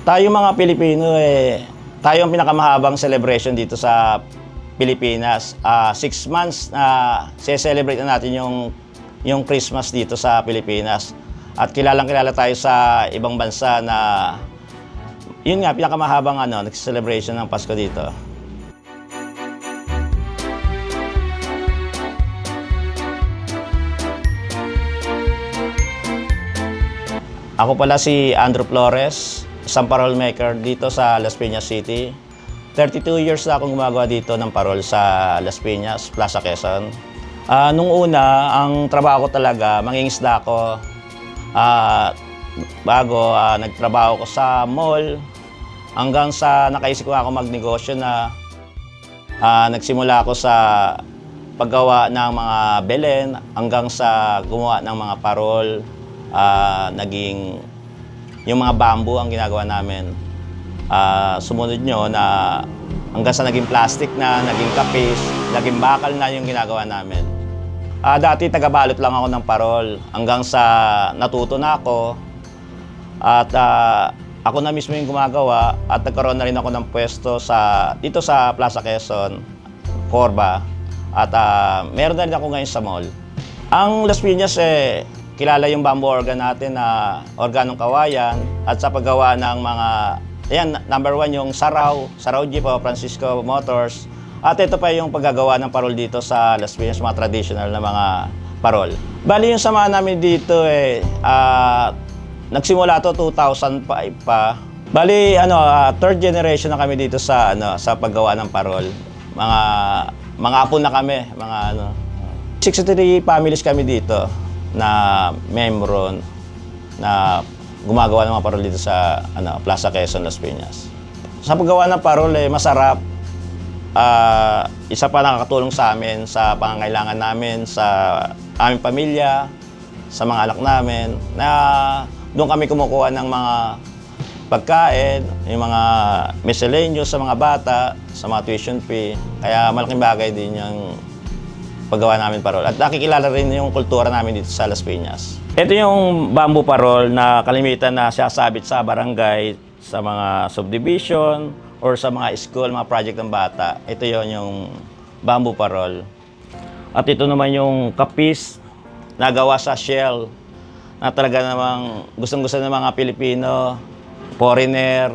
Tayo mga Pilipino tayo ang pinakamahabang celebration dito sa Pilipinas. 6 months na celebrate na natin yung Christmas dito sa Pilipinas. At kilalang-kilala tayo sa ibang bansa na yun nga, pinakamahabang celebration ng Pasko dito. Ako pala si Andrew Flores, isang parol maker dito sa Las Piñas City. 32 years na akong gumagawa dito ng parol sa Las Piñas, Plaza Quezon. Nung una, ang trabaho ko talaga, mangingisda ako. Nagtrabaho ko sa mall, hanggang sa nakaisip ko ako magnegosyo na nagsimula ako sa paggawa ng mga belen, hanggang sa gumawa ng mga parol. Naging yung mga bamboo ang ginagawa namin. Sumunod nyo na hanggang sa naging plastic na, naging kapis, naging bakal na yung ginagawa namin. Dati tagabalot lang ako ng parol hanggang sa natuto na ako at ako na mismo yung gumagawa at nagkaroon na rin ako ng pwesto dito sa Plaza Quezon, Corba, at meron na rin ako ngayon sa mall. Ang Las Piñas kilala yung bamboo organ natin na organong kawayan at sa paggawa ng mga, number 1 yung Saraw Jeep o Francisco Motors. At ito pa yung paggagawa ng parol dito sa Las Piñas, mga traditional na mga parol. Bali yung samahan namin dito nagsimula to 2005 pa. Bali third generation na kami dito sa paggawa ng parol. Mga apo na kami, 63 families kami dito na membro na gumagawa ng mga parol dito sa Plaza Quezon, Las Piñas. Sa paggawa ng parol masarap. Isa pa nakakatulong sa amin sa pangangailangan namin, sa aming pamilya, sa mga anak namin, na doon kami kumukuha ng mga pagkain, yung mga miscellaneous sa mga bata, sa mga tuition fee. Kaya malaking bagay din yung paggawa namin parol. At nakikilala rin yung kultura namin dito sa Las Piñas. Ito yung bamboo parol na kalimitan na sasabit sa barangay, sa mga subdivision, or sa mga school, mga project ng bata. Ito yung bamboo parol. At ito naman yung kapis na gawa sa shell na talaga namang gustong-gusto ng mga Pilipino, foreigner,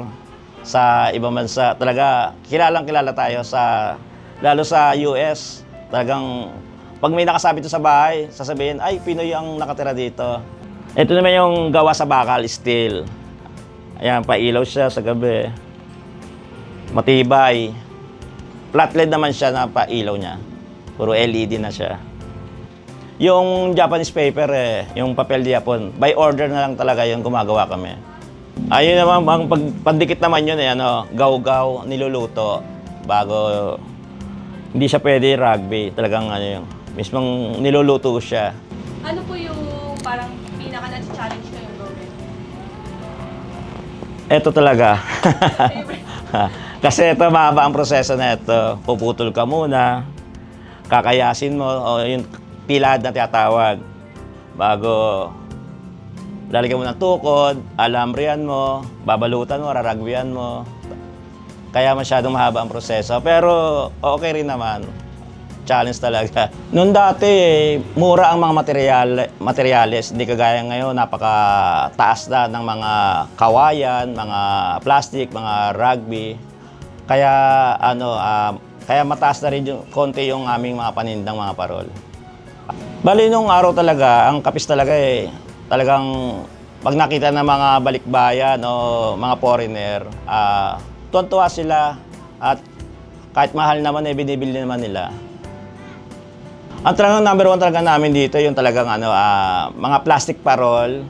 sa ibang bansa. Talaga, kilalang-kilala tayo lalo sa US. Talagang, pag may nakasabit sa bahay, sasabihin, ay, Pinoy ang nakatira dito. Ito naman yung gawa sa bakal, steel. Ayan, pailaw siya sa gabi. Matibay. Flat LED naman siya na pailaw niya. Puro LED na siya. Yung Japanese paper, yung papel di Japon, by order na lang talaga yung gumagawa kami. Ayun naman, ang pandikit naman yun, gaw-gaw, niluluto. Bago, hindi siya pwede rugby. Talagang mismong niluluto siya. Ano po yung parang pinaka-challenge na yung gawin? Ito talaga. Kasi ito, mahaba ang proseso na ito. Puputol ka muna, kakayasin mo, o yung pilad na tinatawag. Bago lalagyan mo ng tukod, alambrian mo, babalutan mo, raragbian mo. Kaya masyadong mahaba ang proseso. Pero okay rin naman. Challenge talaga. Noon dati, mura ang mga materyales. Hindi kagaya ngayon, napakataas na ng mga kawayan, mga plastic, mga rugby. Kaya kaya mataas na rin konti yung aming mga panindang mga parol. Bali nung araw talaga, ang kapis talaga talagang pag nakita ng mga balikbayan o mga foreigner, tuwan-tuwa sila at kahit mahal naman binibili naman nila. Ang talagang number 1 talaga namin dito yung talagang mga plastic parol.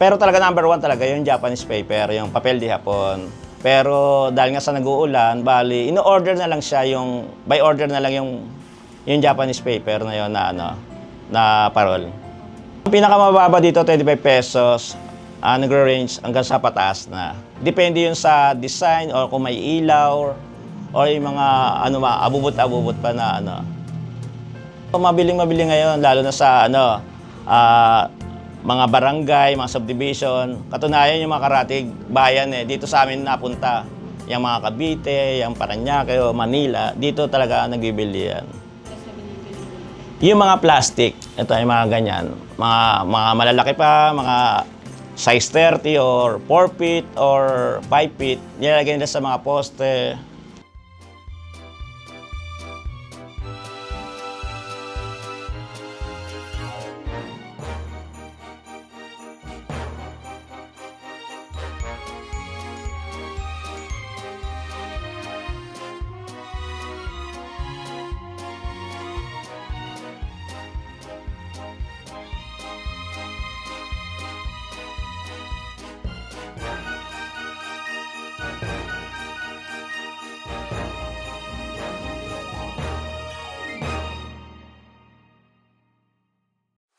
Pero talaga number 1 talaga yung Japanese paper, yung papel di Japon. Pero dahil nga sa nag-uulan, bali ino-order na lang siya by order na lang yung Japanese paper na yon na parol. Ang pinakamababa dito 25 pesos. Nagre-range hanggang sa pataas na. Depende yun sa design or kung may ilaw or yung mga abubot-abubot pa na Mabiling-mabili ngayon lalo na sa mga barangay, mga subdivision. Katunayan yung mga karatig bayan dito sa amin napunta. Yung mga Cavite, yung Parañaque, o Manila, dito talaga nagbibili yan. Yung mga plastic, ito yung mga ganyan, mga malalaki pa, mga size 30 or 4 feet or 5 feet, nilalagay nila sa mga poste,